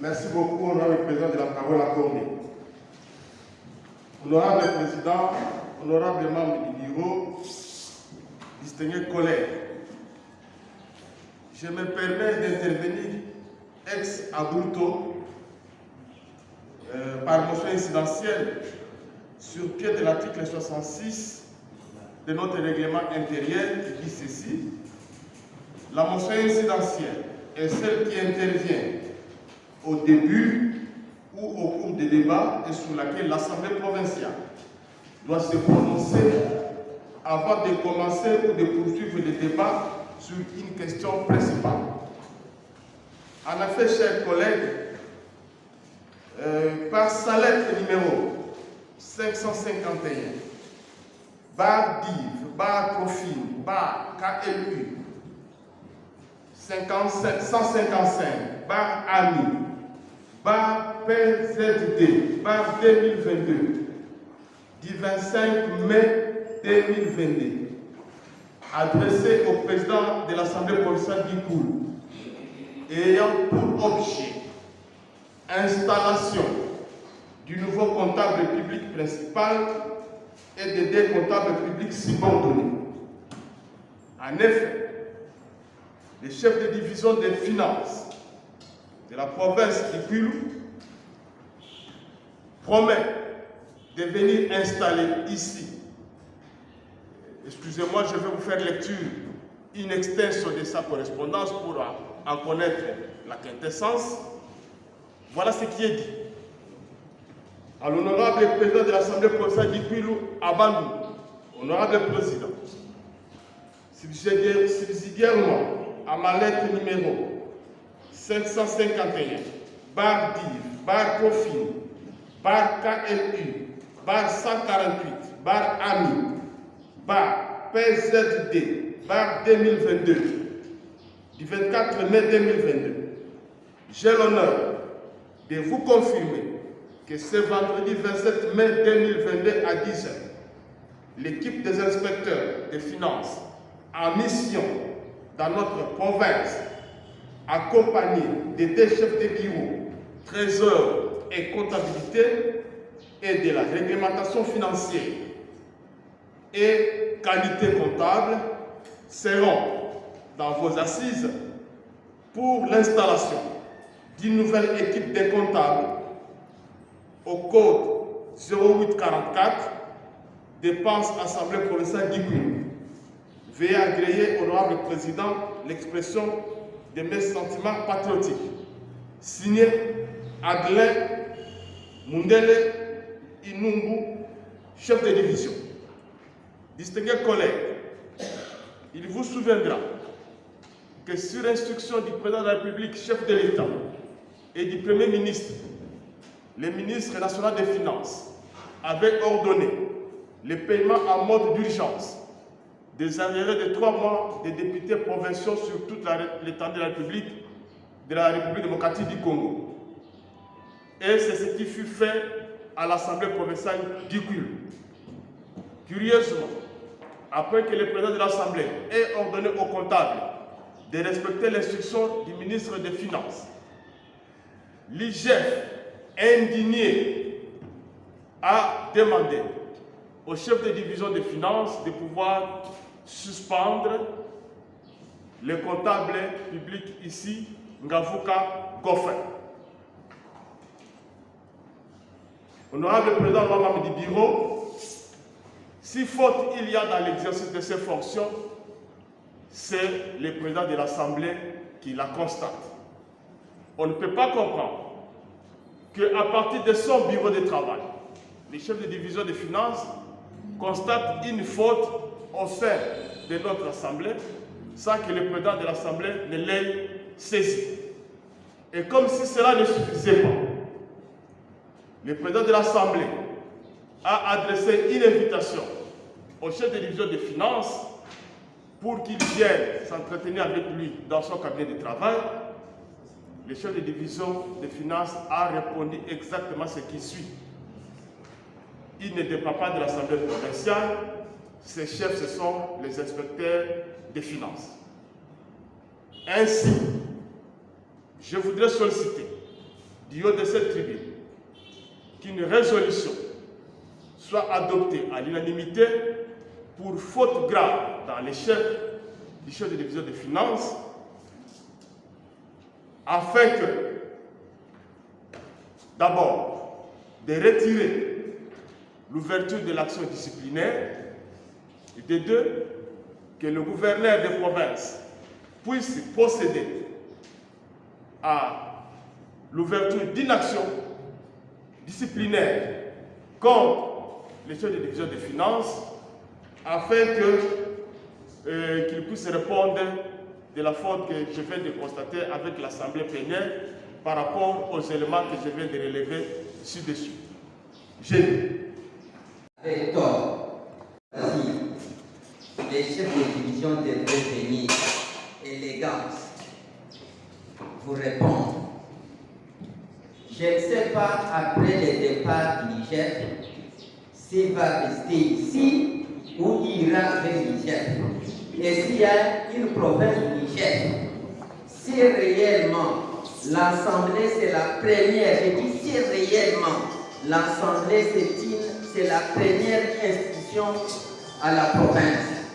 Merci beaucoup, honorable président de la parole accordée. Honorable président, honorable membre du bureau, distingués collègues, je me permets d'intervenir ex abrupto par motion incidentielle sur pied de l'article 66 de notre règlement intérieur qui dit ceci: la motion incidentielle est celle qui intervient au début ou au cours des débats et sur laquelle l'Assemblée provinciale doit se prononcer avant de commencer ou de poursuivre le débat sur une question principale. En effet, chers collègues, par sa lettre numéro 551, barre DIV, barre Profil, barre KLU, 155, barre AMI, barre PZD, barre 2022, du 25 mai 2022, adressé au président de l'Assemblée provinciale d'Ikoulou, ayant pour objet installation du nouveau comptable public principal et des deux comptables publics subordonnés. En effet, le chef de division des finances de la province d'Ikoulou promet de venir installer ici. Excusez-moi, je vais vous faire lecture in extenso de sa correspondance pour en connaître la quintessence. Voilà ce qui est dit. À l'honorable président de l'Assemblée provinciale d'Ikoulou, Abandou, honorable président, subsidiairement à ma lettre numéro 551, barre DIV, barre Profil, barre KLU, barre 148, barre AMI, barre PZD, barre 2022, du 24 mai 2022, j'ai l'honneur de vous confirmer que ce vendredi 27 mai 2022 à 10h, l'équipe des inspecteurs des finances en mission dans notre province, accompagnée des deux chefs de bureau, trésor et comptabilité et de la réglementation financière et qualité comptable, seront dans vos assises pour l'installation d'une nouvelle équipe de comptables au code 0844, dépenses Assemblée provinciale d'Ikoulou. Veuillez agréer, honorable président, l'expression de mes sentiments patriotiques. Signé Adlin Mundele Inungu, chef de division. Distingués collègues, il vous souviendra que sur instruction du président de la République, chef de l'État, et du Premier ministre, le ministre national des Finances avait ordonné le paiement en mode d'urgence des arriérés de 3 mois des députés provinciaux sur toute l'étendue de la République démocratique du Congo. Et c'est ce qui fut fait à l'Assemblée provinciale d'Ikoulou. Curieusement, après que le président de l'Assemblée ait ordonné aux comptables de respecter l'instruction du ministre des Finances, l'IGF, indigné, a demandé au chef de division des finances de pouvoir suspendre le comptable public ici, Ngavuka Goffin. Honorable président membre du bureau, si faute il y a dans l'exercice de ces fonctions, c'est le président de l'Assemblée qui la constate. On ne peut pas comprendre qu'à partir de son bureau de travail, le chef de division des finances constate une faute au sein de notre Assemblée sans que le président de l'Assemblée ne l'ait saisi. Et comme si cela ne suffisait pas, le président de l'Assemblée a adressé une invitation au chef de division des finances pour qu'il vienne s'entretenir avec lui dans son cabinet de travail. Le chef de division des finances a répondu exactement ce qui suit. Il ne dépend pas de l'Assemblée provinciale, ses chefs, ce sont les inspecteurs des finances. Ainsi, je voudrais solliciter du haut de cette tribune qu'une résolution soit adoptée à l'unanimité pour faute grave dans les chefs du chef de division des finances, afin que, d'abord, de retirer l'ouverture de l'action disciplinaire, et de deux, que le gouverneur de province puisse procéder à l'ouverture d'une action disciplinaire contre les chefs de division des finances, afin qu'il puisse répondre de la faute que je viens de constater avec l'Assemblée plénière par rapport aux éléments que je viens de relever ci-dessus. Avec tort, si les chefs de division devraient venir élégance vous répondre. Je ne sais pas, après le départ du Niger, s'il va rester ici ou il ira vers le Niger. Et s'il y a une province du Niger, si réellement l'Assemblée c'est la première, je dis si réellement l'Assemblée c'est la première institution à la province,